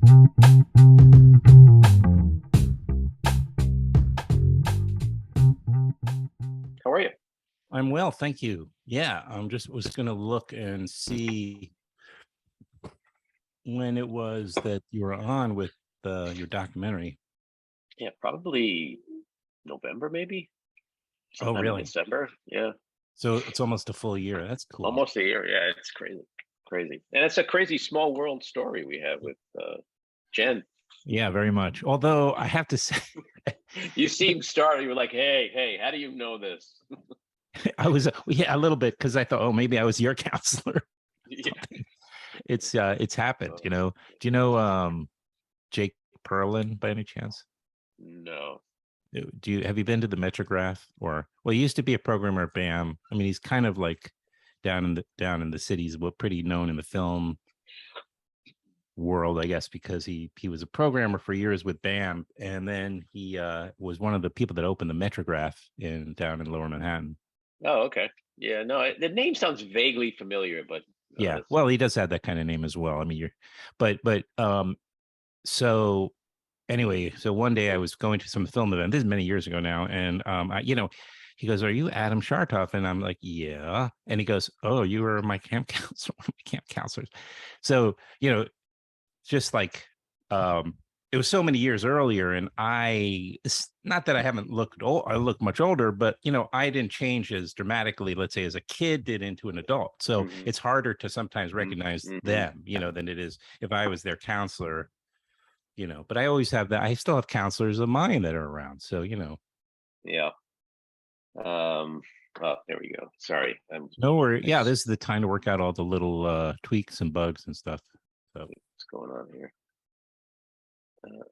How are you? I'm well, thank you. Yeah, I'm just was going to look and see when it was that you were on with your documentary. Yeah, probably November, maybe Oh, sometime in really? December. Yeah, So it's almost a full year. That's cool. almost a year. Yeah, it's crazy, and it's a crazy small world story we have with Jen. Yeah, very much. Although I have to say, You seemed startled. You were like, "Hey, how do you know this?" I was a little bit because I thought, oh, maybe I was your counselor. Yeah. It's happened. Do you know Jake Perlin by any chance? No. Have you been to the Metrograph? Or well, he used to be a programmer at BAM. I mean, he's kind of like down in the cities, but pretty known in the film world, I guess, because he was a programmer for years with BAM, and then he was one of the people that opened the Metrograph down in Lower Manhattan. Oh, okay. Yeah, no, the name sounds vaguely familiar, but Yeah, well, he does have that kind of name as well. I mean, but so anyway, so one day I was going to some film event. This is many years ago now, and he goes, "Are you Adam Shartoff?" And I'm like, "Yeah." And he goes, "Oh, you were my camp counselor, one of my camp counselors." So just like it was so many years earlier, and it's not that I haven't looked old, I look much older, but I didn't change as dramatically, let's say, as a kid did into an adult. So it's harder to sometimes recognize them, than it is if I was their counselor. But I always have that. I still have counselors of mine that are around. So, Yeah. Oh, there we go. Sorry. No worry. Yeah, this is the time to work out all the little tweaks and bugs and stuff. So what's going on here?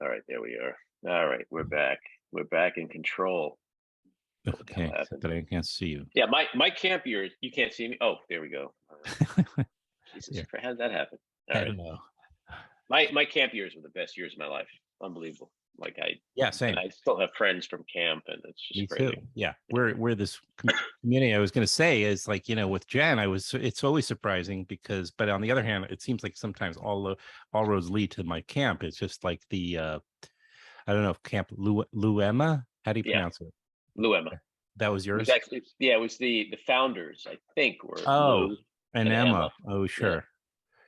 All right, there we are. All right, we're back. We're back in control. Okay, but I can't see you. Yeah, my camp years, you can't see me. Oh, there we go. Jesus Christ, how did that happen? I don't know. My camp years were the best years of my life. Unbelievable. Like same. And I still have friends from camp, and it's just me crazy. Too. Yeah, we're this community. I was going to say is like with Jen, it's always surprising but on the other hand, it seems like sometimes all roads lead to my camp. It's just like the I don't know if Camp Luema. How do you pronounce it? Luema. That was yours? It was the founders, I think, were Lou and Emma. Oh, sure.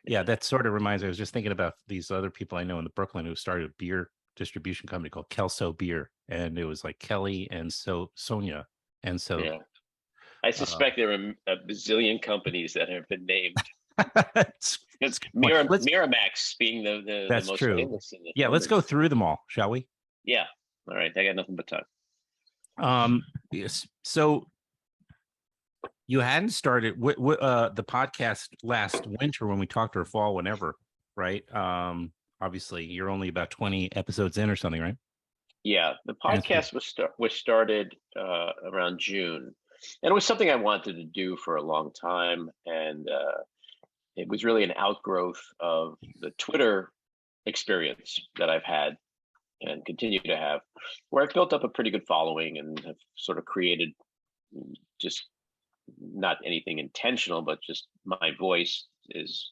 Yeah, that sort of reminds me. I was just thinking about these other people I know in Brooklyn who started a beer distribution company called Kelso Beer, and it was like Kelly and Sonia, and so yeah. I suspect there are a bazillion companies that have been named. It's Miramax being the most true. famous. Let's go through them all, shall we? Yeah. All right. I got nothing but time. Yes. So you hadn't started the podcast last winter when we talked, or fall, whenever, right? Obviously, you're only about 20 episodes in or something, right? Yeah, the podcast was started around June, and it was something I wanted to do for a long time, and it was really an outgrowth of the Twitter experience that I've had and continue to have, where I've built up a pretty good following and have sort of created just not anything intentional, but just my voice is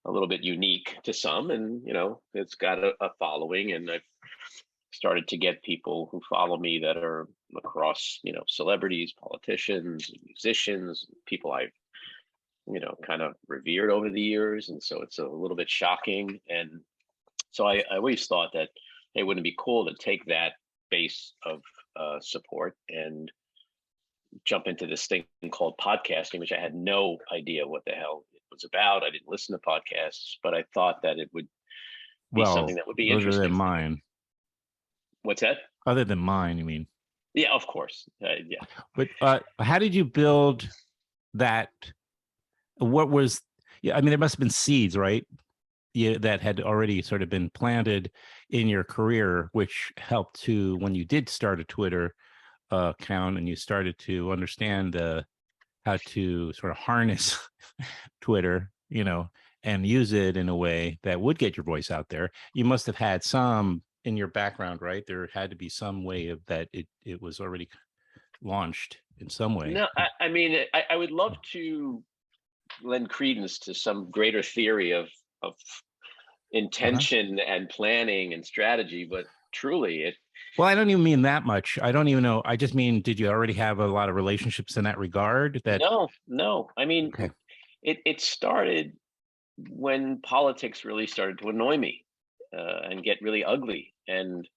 a little bit unique to some, and it's got a following, and I've started to get people who follow me that are across celebrities, politicians, musicians, people I've kind of revered over the years, and so it's a little bit shocking. And so I always thought that it wouldn't be cool to take that base of support and jump into this thing called podcasting, which I had no idea what the hell it was about. I didn't listen to podcasts, but I thought that it would be something that would be interesting. Other than mine. What's that? Other than mine, you mean? Yeah, of course. Yeah. But how did you build that? What was? Yeah, I mean, there must have been seeds, right? Yeah, that had already sort of been planted in your career, which helped to, when you did start a Twitter account and you started to understand how to sort of harness Twitter, and use it in a way that would get your voice out there. You must have had some in your background, right? There had to be some way of that it was already launched in some way. No, I mean, I would love to lend credence to some greater theory of intention and planning and strategy, but truly Well, I don't even mean that much. I don't even know. I just mean, did you already have a lot of relationships in that regard? no. I mean, Okay. it started when politics really started to annoy me and get really ugly. And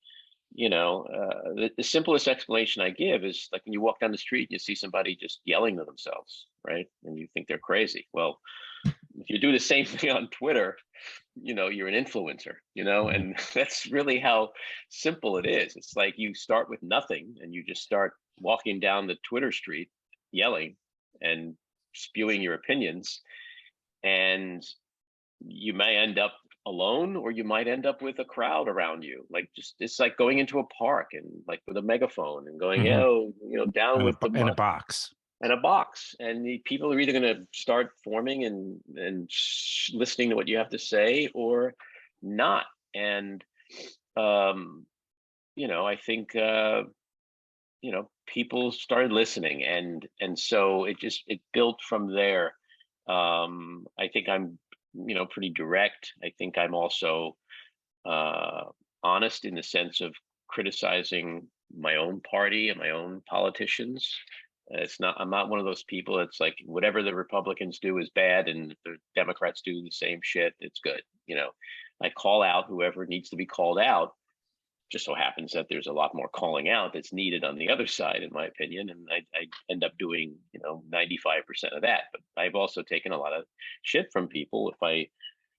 the simplest explanation I give is like when you walk down the street, you see somebody just yelling to themselves, right? And you think they're crazy. Well, if you do the same thing on Twitter, you're an influencer, Right. and that's really how simple it is. It's like you start with nothing and you just start walking down the Twitter street yelling and spewing your opinions, and you may end up alone or you might end up with a crowd around you. Like, just it's like going into a park and like with a megaphone and going, Mhm. down with the In a box. and a box, and the people are either going to start forming and listening to what you have to say or not. And I think people started listening, and so it built from there. I think I'm pretty direct. I think I'm also uh honest in the sense of criticizing my own party and my own politicians. I'm not one of those people that's like whatever the Republicans do is bad and if the Democrats do the same shit, it's good. I call out whoever needs to be called out. Just so happens that there's a lot more calling out that's needed on the other side, in my opinion, and I end up doing 95% of that. But I've also taken a lot of shit from people. If I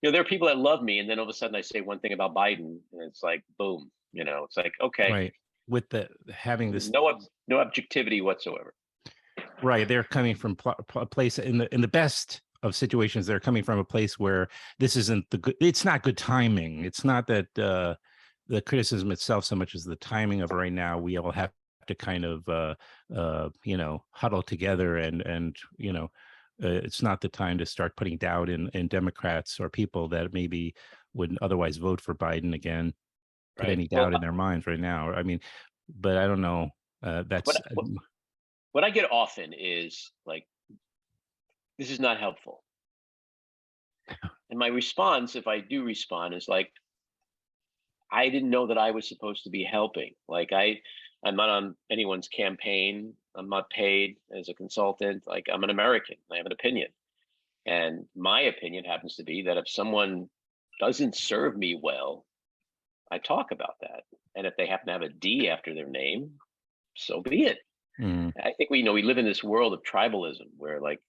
there are people that love me, and then all of a sudden I say one thing about Biden, and it's like boom. It's like, okay, Right. With the having this, no objectivity whatsoever. right, they're coming from a place in the best of situations. They're coming from a place where this isn't the good. It's not good timing. It's not that the criticism itself so much as the timing of it right now. We all have to kind of huddle together and it's not the time to start putting doubt in Democrats or people that maybe wouldn't otherwise vote for Biden again. Put Right. any Well, doubt in their minds right now. I mean, but I don't know. That's what I get often is like, this is not helpful. And my response, if I do respond, is like, I didn't know that I was supposed to be helping. Like I'm not on anyone's campaign. I'm not paid as a consultant. Like, I'm an American. I have an opinion. And my opinion happens to be that if someone doesn't serve me well, I talk about that. And if they happen to have a D after their name, so be it. mm, I think we live in this world of tribalism where like,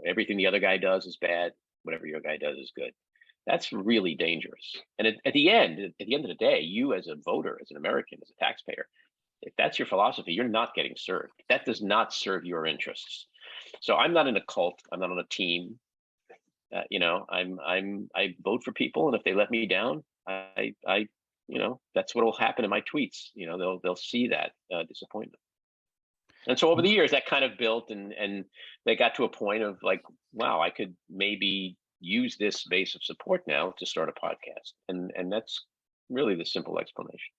everything the other guy does is bad, whatever your guy does is good. That's really dangerous. And at the end of the day, you as a voter, as an American, as a taxpayer, if that's your philosophy, you're not getting served. That does not serve your interests. So I'm not in a cult. I'm not on a team. I vote for people, and if they let me down, that's what will happen in my tweets. They'll see that disappointment. And so over the years, that kind of built, and they got to a point of like, wow, I could maybe use this base of support now to start a podcast, and that's really the simple explanation.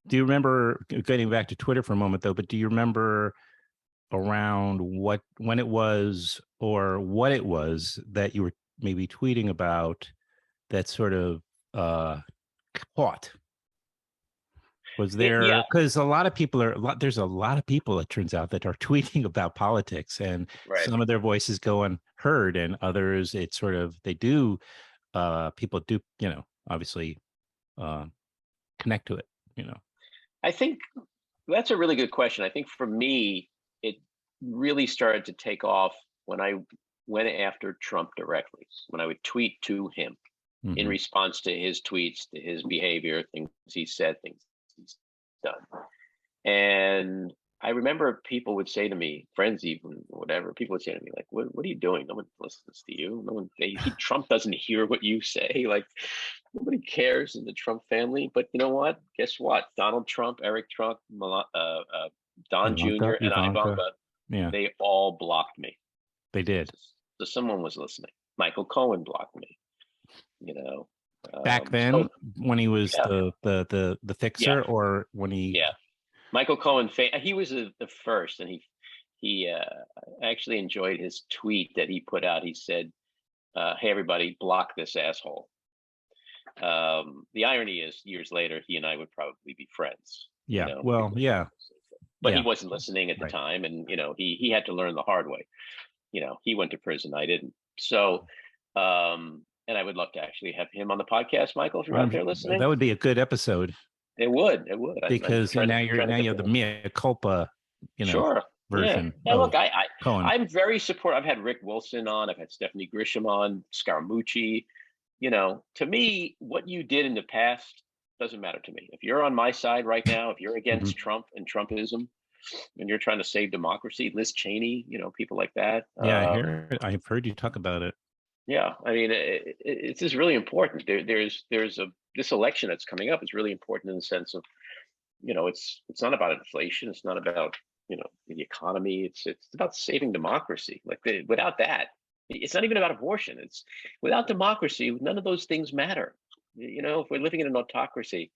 do you remember getting back to Twitter for a moment though? But do you remember around when it was or what it was that you were maybe tweeting about that sort of caught? Was Yeah, there, because a lot of people there's a lot of people, it turns out, that are tweeting about politics, and right. some of their voices go unheard, and others it's sort of they do people do obviously uh connect to it. I think that's a really good question. I think for me, it really started to take off when I went after Trump directly, when I would tweet to him in Hmm. response to his tweets, to his behavior, things he said, things he's done. And I remember people would say to me, friends, even whatever, people would say to me, like, what are you doing? No one listens to you. No one, Trump doesn't hear what you say. Like, nobody cares in the Trump family. But you know what? Guess what? Donald Trump, Eric Trump, Don Ivanka, Jr., and Ivanka. Ivanka, Yeah, they all blocked me. they did. So someone was listening. Michael Cohen blocked me, you know. Back So then when he was yeah, the yeah, fixer, or when he yeah. Michael Cohen, he was the first, and he actually enjoyed his tweet that he put out. He said, "Hey everybody, block this asshole." The irony is, years later, he and I would probably be friends. Yeah. Well, yeah. But he Yeah. wasn't listening at the Right. time, and he had to learn the hard way. He went to prison, I didn't. So, and I would love to actually have him on the podcast, Michael, if you're out there listening. That would be a good episode. It would. Because now you have the mea culpa, sure. version. Yeah. Look, I'm very supportive. I've had Rick Wilson on. I've had Stephanie Grisham on. Scaramucci. To me, what you did in the past doesn't matter to me. If you're on my side right now, if you're against Trump and Trumpism, and you're trying to save democracy, Liz Cheney, people like that. Yeah, I've heard you talk about it. Yeah, I mean, it's just really important. There's this election that's coming up is really important in the sense of, it's not about inflation. It's not about the economy. It's about saving democracy. Like without that, it's not even about abortion. It's without democracy, none of those things matter. If we're living in an autocracy,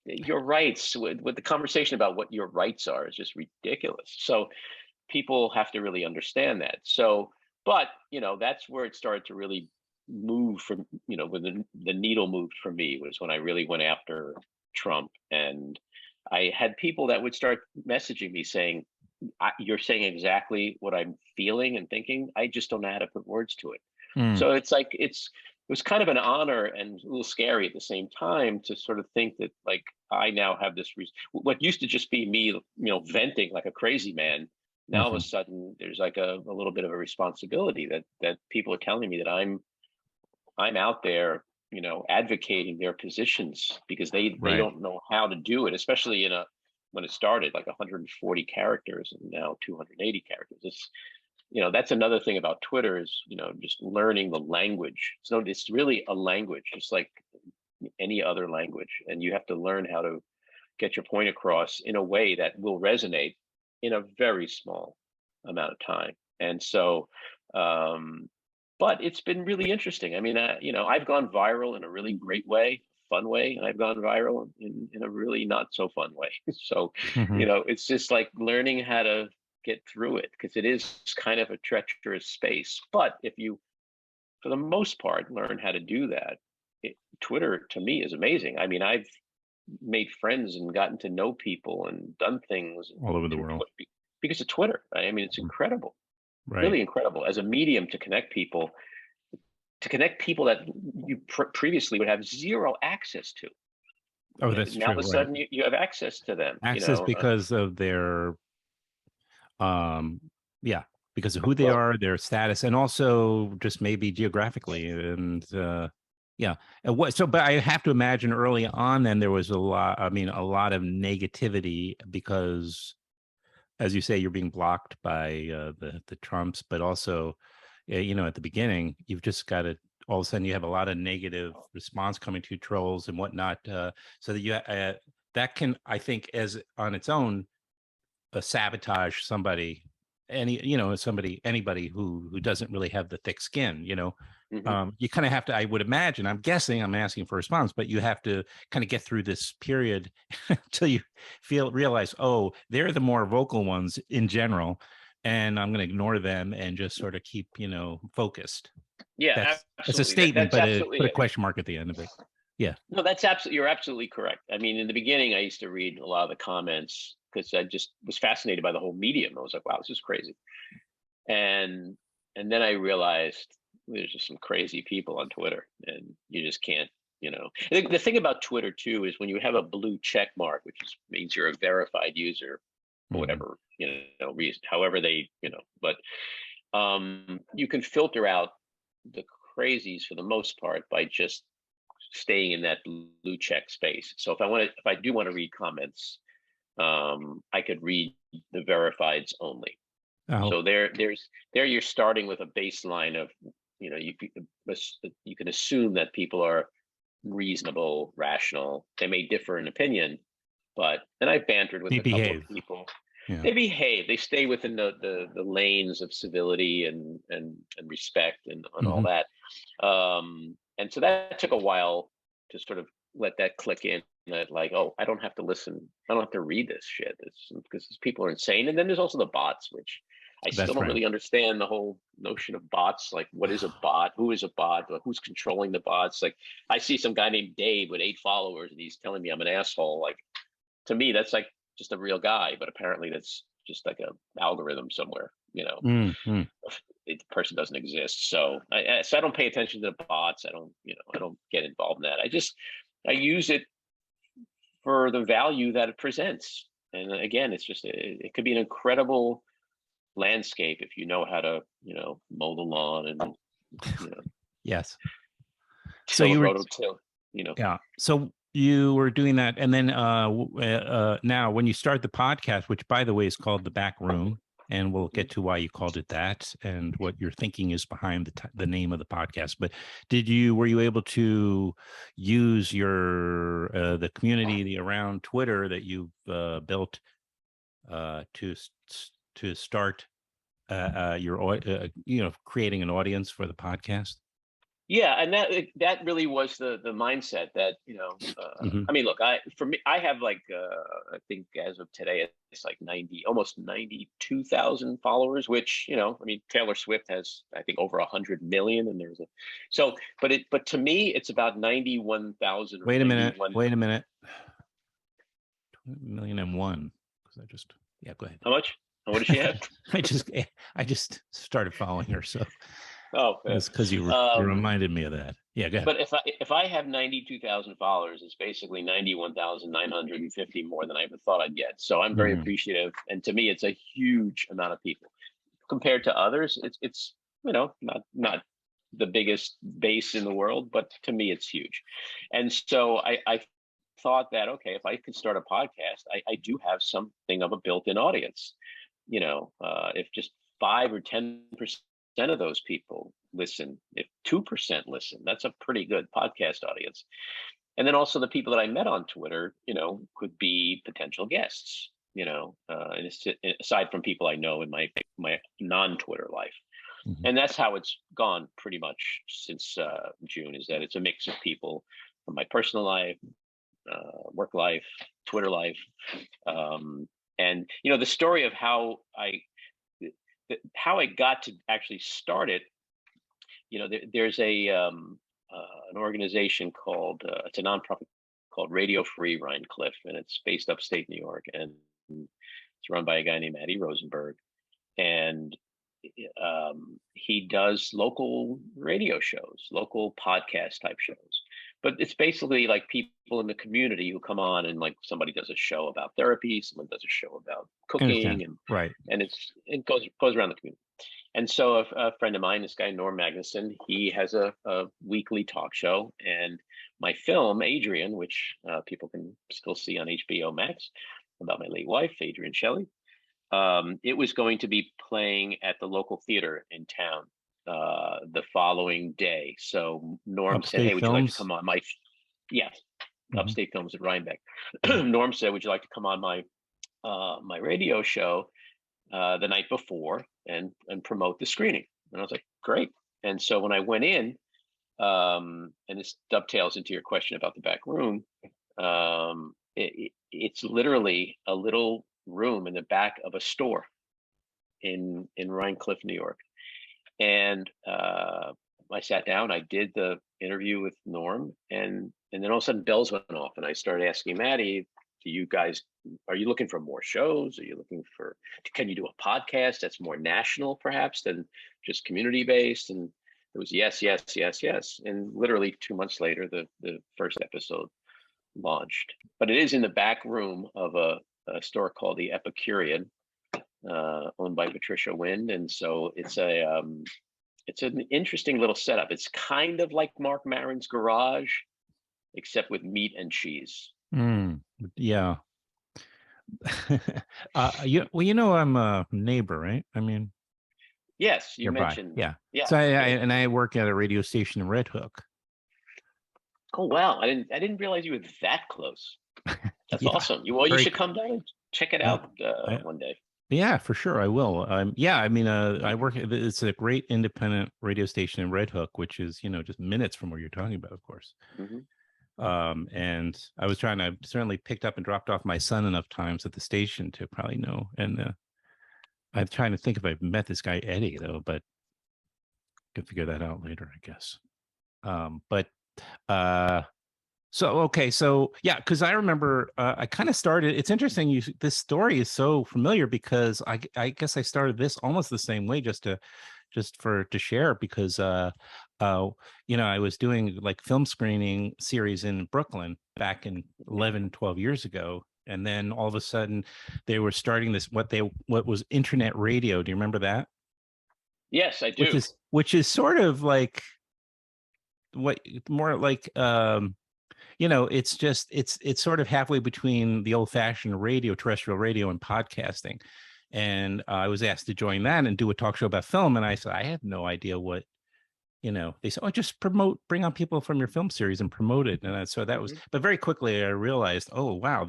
your rights with the conversation about what your rights are is just ridiculous. So people have to really understand that. So, but that's where it started to really move from, when the needle moved for me was when I really went after Trump. And I had people that would start messaging me saying, you're saying exactly what I'm feeling and thinking. I just don't know how to put words to it. So it's like, it was kind of an honor and a little scary at the same time to sort of think that, like, I now have this what used to just be me, venting like a crazy man. Now all of a sudden there's like a little bit of a responsibility that people are telling me that I'm out there, advocating their positions because they don't know how to do it, especially when it started like 140 characters and now 280 characters. That's another thing about Twitter is, just learning the language. So it's really a language, just like any other language. And you have to learn how to get your point across in a way that will resonate in a very small amount of time. And so, but it's been really interesting. I mean, I've gone viral in a really great way, fun way, and I've gone viral in a really not so fun way. So, it's just like learning how to get through it because it is kind of a treacherous space. But if you, for the most part, learn how to do that, Twitter to me is amazing. I mean, I've made friends and gotten to know people and done things all over the world because of Twitter. I mean, it's incredible, right? Really incredible as a medium to connect people that you previously would have zero access to. Oh, that's now true. All of a sudden you have access to them. Access because of their, because of who they are, their status, and also just maybe geographically and. But I have to imagine early on then there was a lot of negativity because, as you say, you're being blocked by the Trumps, but also, at the beginning, you've just got to, all of a sudden you have a lot of negative response coming to trolls and whatnot. So that that can, I think, as on its own, sabotage somebody, anybody who doesn't really have the thick skin, you kind of have to, I would imagine, I'm guessing, I'm asking for a response, but you have to kind of get through this period until you realize, oh, they're the more vocal ones in general, and I'm going to ignore them and just sort of keep, focused. Yeah, it's a statement, but put a question mark at the end of it. Yeah. No, you're absolutely correct. I mean, in the beginning, I used to read a lot of the comments because I just was fascinated by the whole medium. I was like, wow, this is crazy. And then I realized there's just some crazy people on Twitter and you just can't, the thing about Twitter too, is when you have a blue check mark, which means you're a verified user for whatever, reason, however they, but you can filter out the crazies for the most part by just staying in that blue check space. So if I do want to read comments, I could read the verifieds only. Oh. So there you're starting with a baseline of, you can assume that people are reasonable, rational. They may differ in opinion, and I've bantered with a couple of people. Yeah. They behave. They stay within the lanes of civility and respect and all that. And so that took a while to sort of let that click in. That like, oh, I don't have to listen. I don't have to read this shit. It's because these people are insane. And then there's also the bots, which I still That's don't right. really understand the whole notion of bots. Like, what is a bot? Who is a bot? Like, who's controlling the bots? Like, I see some guy named Dave with 8 followers, and he's telling me I'm an asshole. Like, to me, that's like just a real guy, but apparently that's just like a algorithm somewhere. Mm-hmm. The person doesn't exist. So I don't pay attention to the bots. I don't get involved in that. I use it for the value that it presents. And again, it could be an incredible landscape if you know how to, mow the lawn and, Yes. So till a you were, rototill, yeah. So you were doing that, and then now when you start the podcast, which by the way is called The Back Room, and we'll get to why you called it that and what your thinking is behind the name of the podcast. But were you able to use your the community around Twitter that you've built to start your creating an audience for the podcast? Yeah, and that really was the mindset that Mm-hmm. I mean, look, I have like I think as of today it's like almost 92,000 followers, which I mean Taylor Swift has I think over 100 million, and but to me it's about 91,000. Wait a minute. 1,000,001. Because go ahead. How much? What does she have? I just started following her, so. Oh, it's because you reminded me of that. Yeah, go ahead. But if I have 92,000 followers, it's basically 91,950 more than I ever thought I'd get. So I'm very appreciative, and to me, it's a huge amount of people compared to others. It's not the biggest base in the world, but to me, it's huge. And so I thought that okay, if I could start a podcast, I do have something of a built-in audience. If just 5 or 10% of those people listen, if 2% listen, that's a pretty good podcast audience. And then also the people that I met on Twitter, could be potential guests, and aside from people I know in my non-Twitter life. Mm-hmm. And that's how it's gone pretty much since June, is that it's a mix of people from my personal life, work life, Twitter life. And, the story of how I got to actually start it, there's an organization called, it's a nonprofit called Radio Free Rhine Cliff, and it's based upstate New York, and it's run by a guy named Eddie Rosenberg, and he does local radio shows, local podcast type shows. But it's basically like people in the community who come on, and like somebody does a show about therapy, someone does a show about cooking, and right, and it goes around the community. And so a friend of mine, this guy Norm Magnuson, he has a weekly talk show, and my film Adrienne, which people can still see on HBO Max, about my late wife Adrienne Shelley, it was going to be playing at the local theater in town the following day. So Norm Upstate said, "Hey, would you like to Films? come on my?" Yes, Upstate Films at Rhinebeck. Mm-hmm. Norm said, "Would you like to come on my radio show the night before and promote the screening?" And I was like, "Great." And so when I went in, and this dovetails into your question about the back room, it's literally a little room in the back of a store in Rhine Cliff, New York. And I sat down, I did the interview with Norm, and then all of a sudden bells went off, and I started asking Maddie, are you looking for more shows? Can you do a podcast that's more national perhaps than just community based? And it was yes. And literally 2 months later, the first episode launched. But it is in the back room of a store called the Epicurean, owned by Patricia Wind. And so it's an interesting little setup. It's kind of like Mark Maron's garage, except with meat and cheese. Yeah. I'm a neighbor, right? I mean, yes, you nearby. mentioned. Yeah. Yeah. So I work at a radio station in Red Hook. Oh wow! I didn't realize you were that close. That's awesome. You should come down and check it out one day. Yeah, for sure, I will. I work. It's a great independent radio station in Red Hook, which is just minutes from where you're talking about, of course. Mm-hmm. And I was certainly picked up and dropped off my son enough times at the station to probably know. And I'm trying to think if I've met this guy Eddie though, but could figure that out later, I guess. But uh, so okay, so yeah, because I remember I kind of started. It's interesting. This story is so familiar because I guess I started this almost the same way, to share because uh I was doing like film screening series in Brooklyn back in 11, 12 years ago, and then all of a sudden they were starting this what was internet radio. Do you remember that? Yes, I do. Which is sort of like what more like it's just it's sort of halfway between the old fashioned radio, terrestrial radio, and podcasting. And I was asked to join that and do a talk show about film, and I said I have no idea what they said, oh, just bring on people from your film series and promote it. And so that was, but very quickly I realized, oh, wow,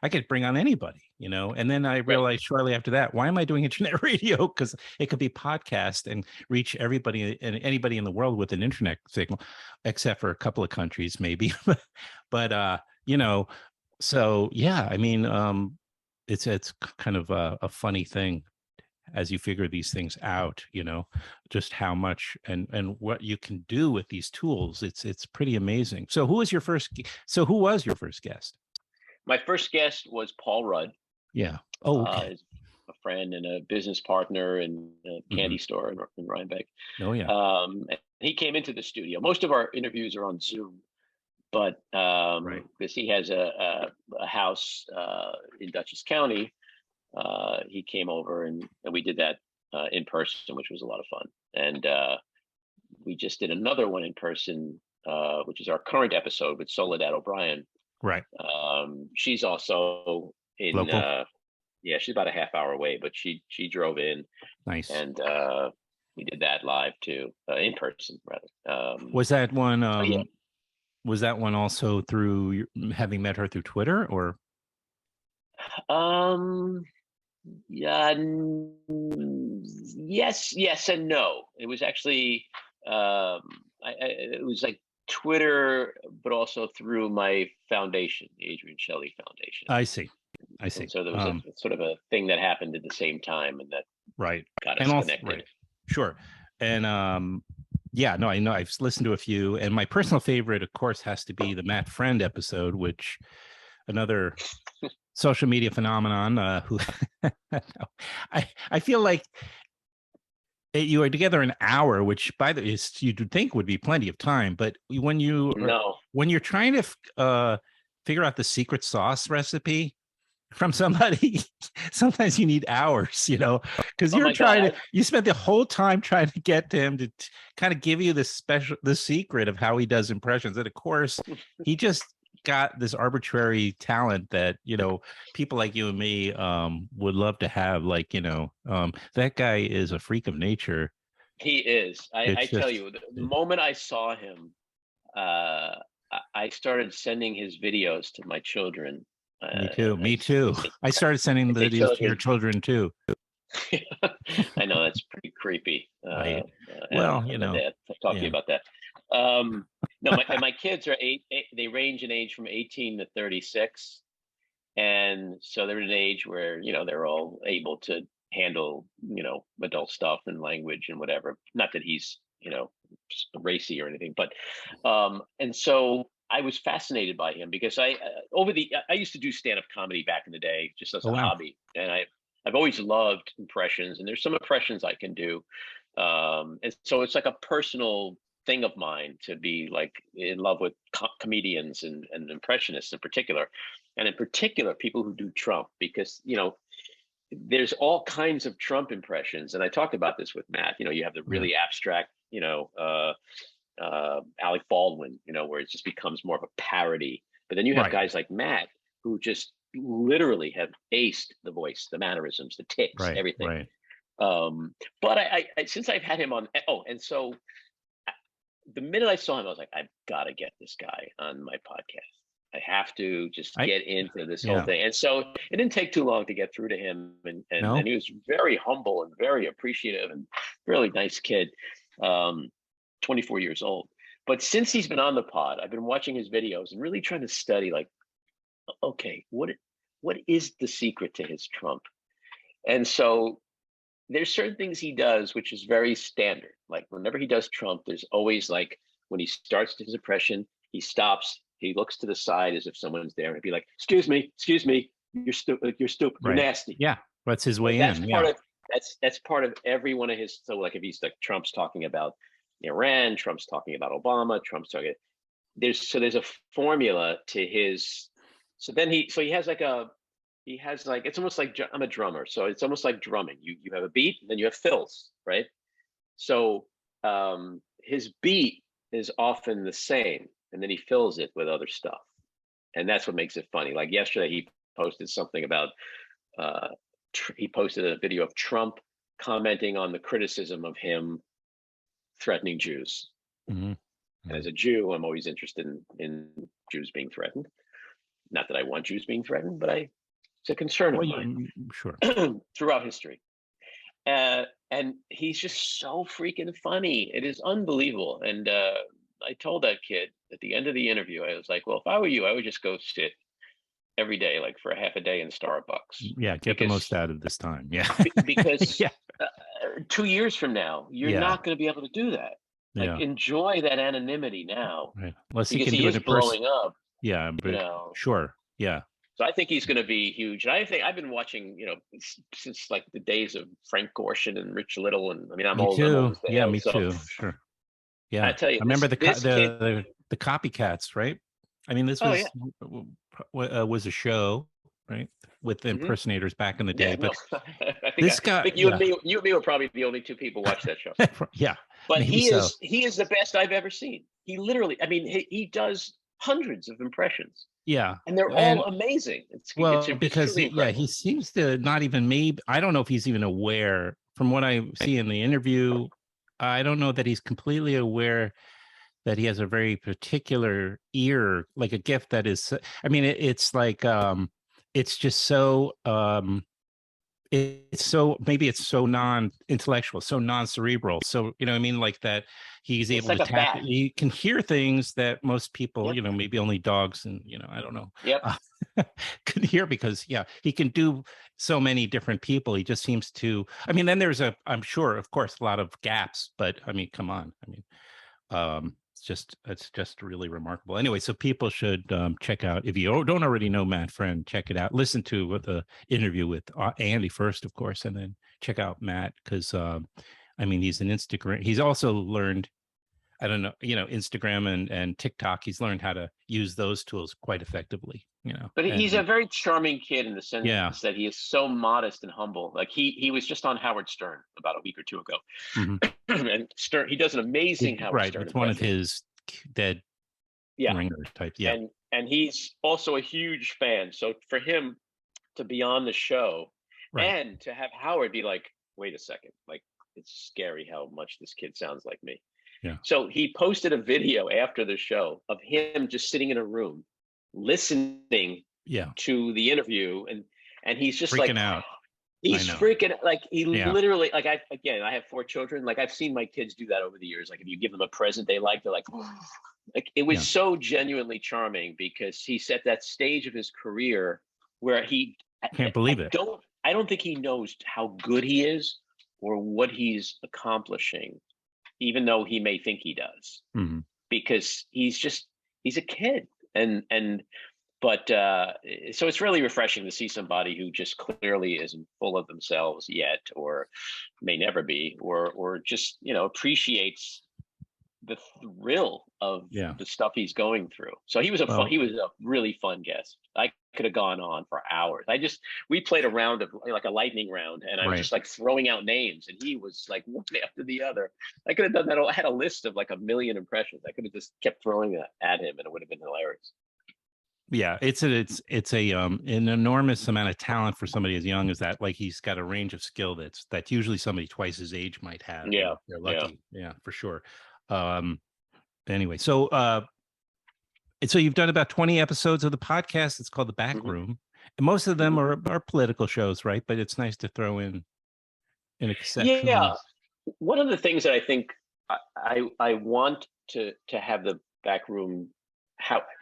I could bring on anybody, and then I realized shortly after that, why am I doing internet radio? Because it could be podcast and reach everybody and anybody in the world with an internet signal, except for a couple of countries, maybe. But, so yeah, I mean, it's kind of a funny thing as you figure these things out, just how much and what you can do with these tools. It's pretty amazing. So who was your first guest? My first guest was Paul Rudd. Yeah. Oh, okay. A friend and a business partner in a candy store in Rhinebeck. Oh, yeah. And he came into the studio. Most of our interviews are on Zoom, but because he has a house in Dutchess County, he came over and we did that in person, which was a lot of fun. And we just did another one in person, which is our current episode with Soledad O'Brien. Right. She's also in local. She's about a half hour away, but she drove in. Nice. And we did that live too, in person rather. Was that one? Was that one also through having met her through Twitter or? Yeah, yes and no. It was actually it was like Twitter, but also through my foundation, the Adrienne Shelley Foundation. I see. And so there was a sort of a thing that happened at the same time, and that got us connected. Right. Sure. And yeah, no, I know I've listened to a few, and my personal favorite, of course, has to be the Matt Friend episode, which another social media phenomenon who I feel like you are together an hour, which by the way you'd think would be plenty of time, but when you're trying to figure out the secret sauce recipe from somebody, sometimes you need hours, because you spent the whole time trying to get to him to kind of give you the secret of how he does impressions. And of course, he just got this arbitrary talent that, people like you and me would love to have. Like, that guy is a freak of nature. He is. I tell you, the moment I saw him, I started sending his videos to my children. Me too. I stared sending the videos to your children too. I know that's pretty creepy. Right. Talking about that. No, my kids are they range in age from 18 to 36, and so they're at an age where they're all able to handle adult stuff and language and whatever. Not that he's racy or anything, but and so I was fascinated by him because I used to do stand-up comedy back in the day just as a hobby, and I've always loved impressions, and there's some impressions I can do, and so it's like a personal thing of mine to be like in love with comedians and impressionists in particular, and in particular people who do Trump, because there's all kinds of Trump impressions, and I talked about this with Matt. You have the really abstract, Alec Baldwin, where it just becomes more of a parody. But then you have guys like Matt who just literally have aced the voice, the mannerisms, the tics, everything. Right. But I since I've had him on, and so the minute I saw him, I was like, I've got to get this guy on my podcast. I have to just get into this whole thing. And so it didn't take too long to get through to him. And he was very humble and very appreciative and really nice kid, 24 years old. But since he's been on the pod, I've been watching his videos and really trying to study, like, okay, what is the secret to his Trump? And so there's certain things he does which is very standard. Like whenever he does Trump, there's always like when he starts his impression, he stops, he looks to the side as if someone's there, and he'd be like, excuse me, you're stupid, you're Right. nasty." Yeah. That's his way That's in. part Yeah. of that's part of every one of his. So like if he's like Trump's talking about Iran, Trump's talking about Obama, Trump's talking. There's a formula to his. So then he has like it's almost like I'm a drummer, so it's almost like drumming. You have a beat, and then you have fills, right? So his beat is often the same, and then he fills it with other stuff, and that's what makes it funny. Like yesterday, he posted something about he posted a video of Trump commenting on the criticism of him threatening Jews. Mm-hmm. And as a Jew, I'm always interested in Jews being threatened. Not that I want Jews being threatened, but it's a concern of mine. Sure. Throughout history. And he's just so freaking funny. It is unbelievable. And I told that kid at the end of the interview, I was like, well, if I were you, I would just go sit every day, like for a half a day in Starbucks. Yeah, get the most out of this time. Yeah. Because yeah. 2 years from now, you're not going to be able to do that. Like enjoy that anonymity now. Right. Unless because he can do is it in blowing up. Yeah, but sure. Yeah. So I think he's going to be huge. And I think I've been watching, since like the days of Frank Gorshin and Rich Little, and I mean, I'm old. Yeah, me too. Sure. Yeah, I tell you, I remember the copycats, right? I mean, this was was a show, right, with impersonators back in the day. But this guy, I think you and me were probably the only two people watch that show. Yeah, but he is the best I've ever seen. He literally, I mean, he does hundreds of impressions. Yeah, and they're all amazing. Because he seems to not even I don't know if he's even aware. From what I see in the interview, I don't know that he's completely aware that he has a very particular ear, like a gift that is. I mean, it's like it's just so. It's so maybe it's so non-intellectual, so non-cerebral. So what I mean, like that he's able to tap. He can hear things that most people, maybe only dogs and I don't know. Could hear because he can do so many different people. He just seems to. I mean, then there's I'm sure, of course, a lot of gaps, but I mean, come on. I mean, it's just really remarkable. Anyway, so people should check out, if you don't already know Matt Friend, check it out. Listen to the interview with Andy first, of course, and then check out Matt because I mean, he's an Instagram. He's also learned, I don't know, Instagram and TikTok. He's learned how to use those tools quite effectively. But he's a very charming kid in the sense that he is so modest and humble. Like he was just on Howard Stern about a week or two ago, and Stern, he does an amazing Howard Stern. It's one of his dead ringer type. Yeah, and he's also a huge fan. So for him to be on the show and to have Howard be like, "Wait a second, like it's scary how much this kid sounds like me." Yeah. So he posted a video after the show of him just sitting in a room listening to the interview, and he's just freaking out. He's freaking like he literally like I have 4 children. Like I've seen my kids do that over the years. Like if you give them a present they like, they're like it was so genuinely charming because he's at that stage of his career where he can't believe it. I don't think he knows how good he is or what he's accomplishing, even though he may think he does, because he's a kid. But so it's really refreshing to see somebody who just clearly isn't full of themselves yet, or may never be, or just appreciates the thrill of the stuff he's going through. So he was a really fun guest. I could have gone on for hours. We played a round of like a lightning round, and I was just like throwing out names, and he was like one after the other. I could have done that. I had a list of like 1 million impressions. I could have just kept throwing that at him, and it would have been hilarious. Yeah, it's an enormous amount of talent for somebody as young as that. Like he's got a range of skill that usually somebody twice his age might have. Yeah, they're lucky. Yeah, for sure. Anyway, so you've done about 20 episodes of the podcast. It's called The Back Room, and most of them are political shows, right? But it's nice to throw in an exception. Yeah, one of the things that I think I want to have the Back Room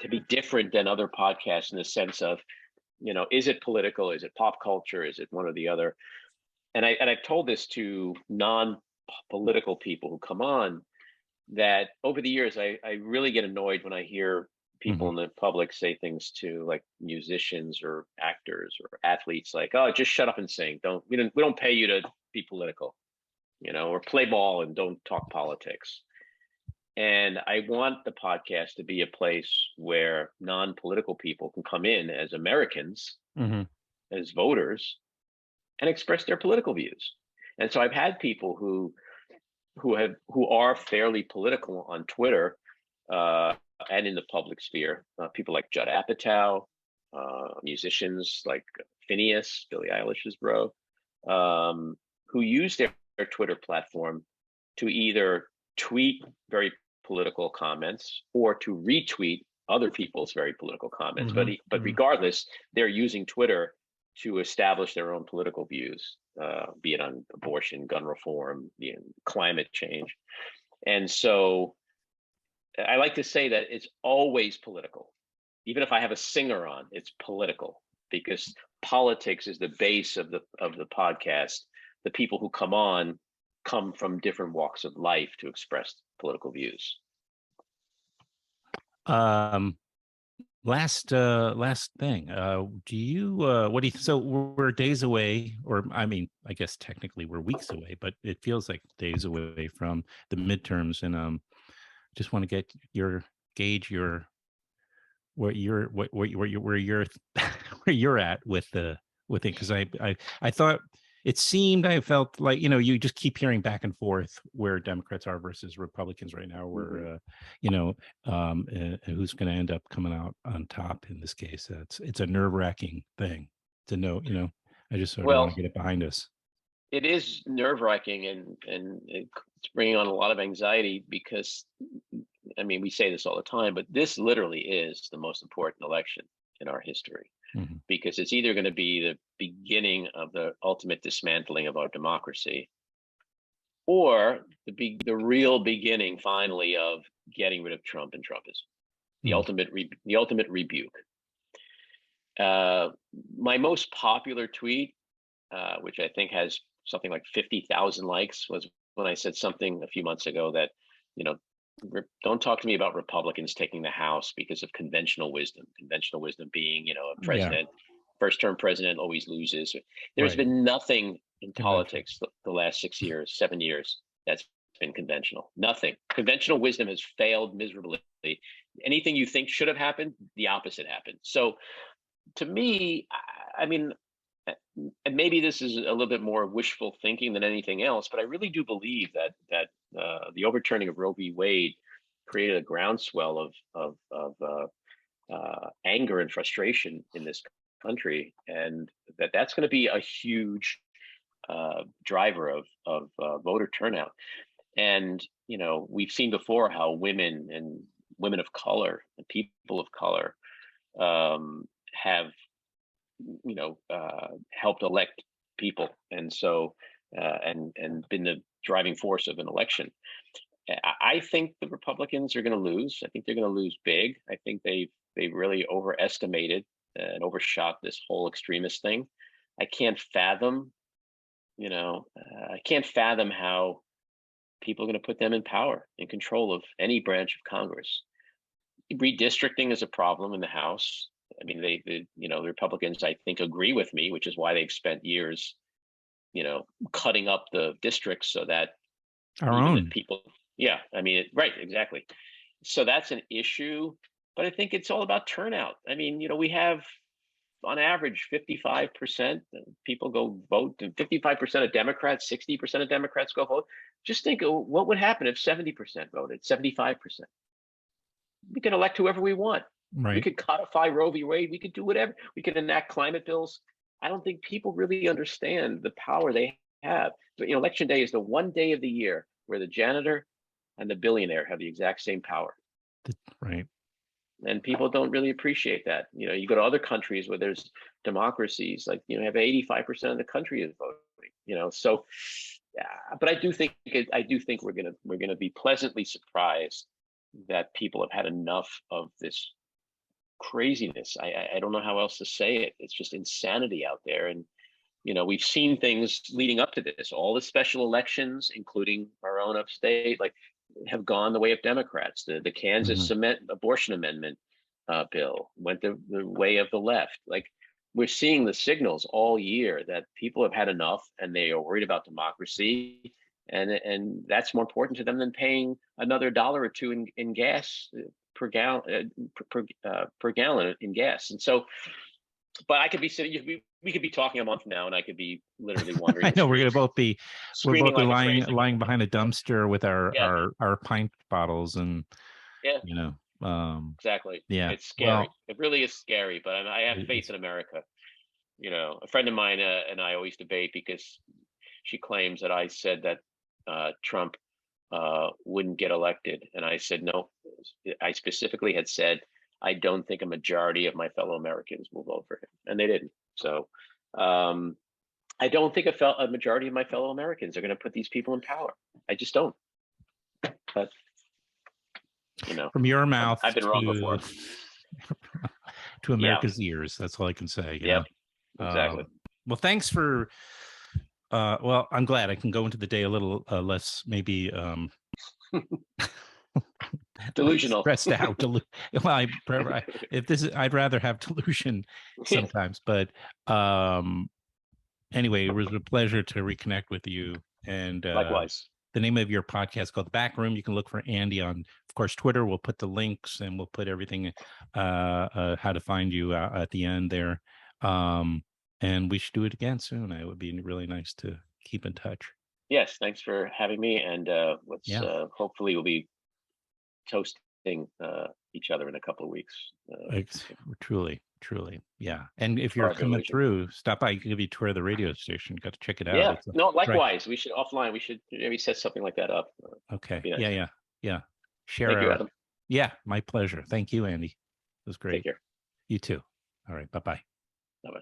to be different than other podcasts in the sense of, is it political? Is it pop culture? Is it one or the other? I've told this to non-political people who come on, that over the years I really get annoyed when I hear people in the public say things to like musicians or actors or athletes like, oh, just shut up and sing. We don't pay you to be political, or play ball and don't talk politics. And I want the podcast to be a place where non-political people can come in as Americans, as voters, and express their political views. And so I've had people who are fairly political on Twitter and in the public sphere. People like Judd Apatow, musicians like Phineas, Billie Eilish's bro, who use their Twitter platform to either tweet very political comments or to retweet other people's very political comments. But regardless, they're using Twitter to establish their own political views, be it on abortion, gun reform, climate change. And so I like to say that it's always political. Even if I have a singer on, it's political, because politics is the base of the podcast. The people who come on come from different walks of life to express political views. Last thing. Do you what do you so we're days away, or I mean, I guess technically we're weeks away, but it feels like days away from the midterms, and just want to get where you're at with it, because I thought it seemed, I felt like, you just keep hearing back and forth where Democrats are versus Republicans right now, where who's going to end up coming out on top in this case. It's a nerve-wracking thing to know. I just sort of want to get it behind us. It is nerve-wracking, and it's bringing on a lot of anxiety, because I mean, we say this all the time, but this literally is the most important election in our history, because it's either going to be the beginning of the ultimate dismantling of our democracy, or the real beginning, finally, of getting rid of Trump and Trumpism, the ultimate rebuke. My most popular tweet, which I think has something like 50,000 likes, was when I said something a few months ago that, don't talk to me about Republicans taking the House because of conventional wisdom. Conventional wisdom being, a president, first-term president always loses. There's been nothing in politics the last 7 years that's been conventional. Nothing. Conventional wisdom has failed miserably. Anything you think should have happened, the opposite happened. So, to me, I mean, and maybe this is a little bit more wishful thinking than anything else, but I really do believe that the overturning of Roe v. Wade created a groundswell of anger and frustration in this country, and that's going to be a huge driver of voter turnout. And we've seen before how women of color and people of color have helped elect people, and so and been the driving force of an election. I think the Republicans are going to lose. I think they're going to lose big. I think they've really overestimated and overshot this whole extremist thing. I can't fathom, how people are going to put them in power, in control of any branch of Congress. Redistricting is a problem in the House. I mean, the Republicans, I think, agree with me, which is why they've spent years, cutting up the districts so that our own people. Yeah, I mean, right, exactly. So that's an issue, but I think it's all about turnout. I mean, we have on average 55% people go vote, and 55% of Democrats, 60% of Democrats go vote. Just think of what would happen if 70% voted, 75%. We can elect whoever we want. Right. We could codify Roe v. Wade. We could do whatever. We could enact climate bills. I don't think people really understand the power they have. But Election Day is the one day of the year where the janitor and the billionaire have the exact same power. Right. And people don't really appreciate that. You go to other countries where there's democracies, like have 85% of the country is voting. So, but I do think we're gonna be pleasantly surprised that people have had enough of this craziness. I don't know how else to say it. It's just insanity out there, and we've seen things leading up to this. All the special elections, including our own upstate, like, have gone the way of Democrats. The Kansas abortion amendment bill went the way of the left. Like, we're seeing the signals all year that people have had enough, and they are worried about democracy, and that's more important to them than paying another $1 or $2 in gas per gallon per gallon in gas. And so, but I could be sitting. We could be talking a month from now, and I could be literally wondering. I know we're going to both be like lying behind a dumpster with our pint bottles, and exactly. Yeah, it's scary. It really is scary. But I have faith in America. A friend of mine and I always debate, because she claims that I said that Trump wouldn't get elected, and I said no. I specifically had said I don't think a majority of my fellow Americans will vote for him, and they didn't. So I don't think a majority of my fellow Americans are going to put these people in power. I just don't. But from your mouth, I've been wrong before. To America's ears. That's all I can say. Yeah, exactly. Well, thanks for. Well, I'm glad I can go into the day a little less, maybe. Delusional, stressed out. Well, I'd rather have delusion sometimes. But anyway, it was a pleasure to reconnect with you. And likewise. The name of your podcast is called The Back Room. You can look for Andy on, of course, Twitter. We'll put the links, and we'll put everything, how to find you at the end there. And we should do it again soon. It would be really nice to keep in touch. Yes, thanks for having me. And hopefully we'll be toasting each other in a couple of weeks. Truly. Yeah. And if you're coming through, stop by. I can give you a tour of the radio station. Got to check it out. Yeah. No, likewise. We should offline. We should maybe set something like that up. Okay. Nice. Yeah. Share. Thank you, Adam. Yeah, my pleasure. Thank you, Andy. It was great. Take care. You too. All right. Bye-bye. Bye-bye.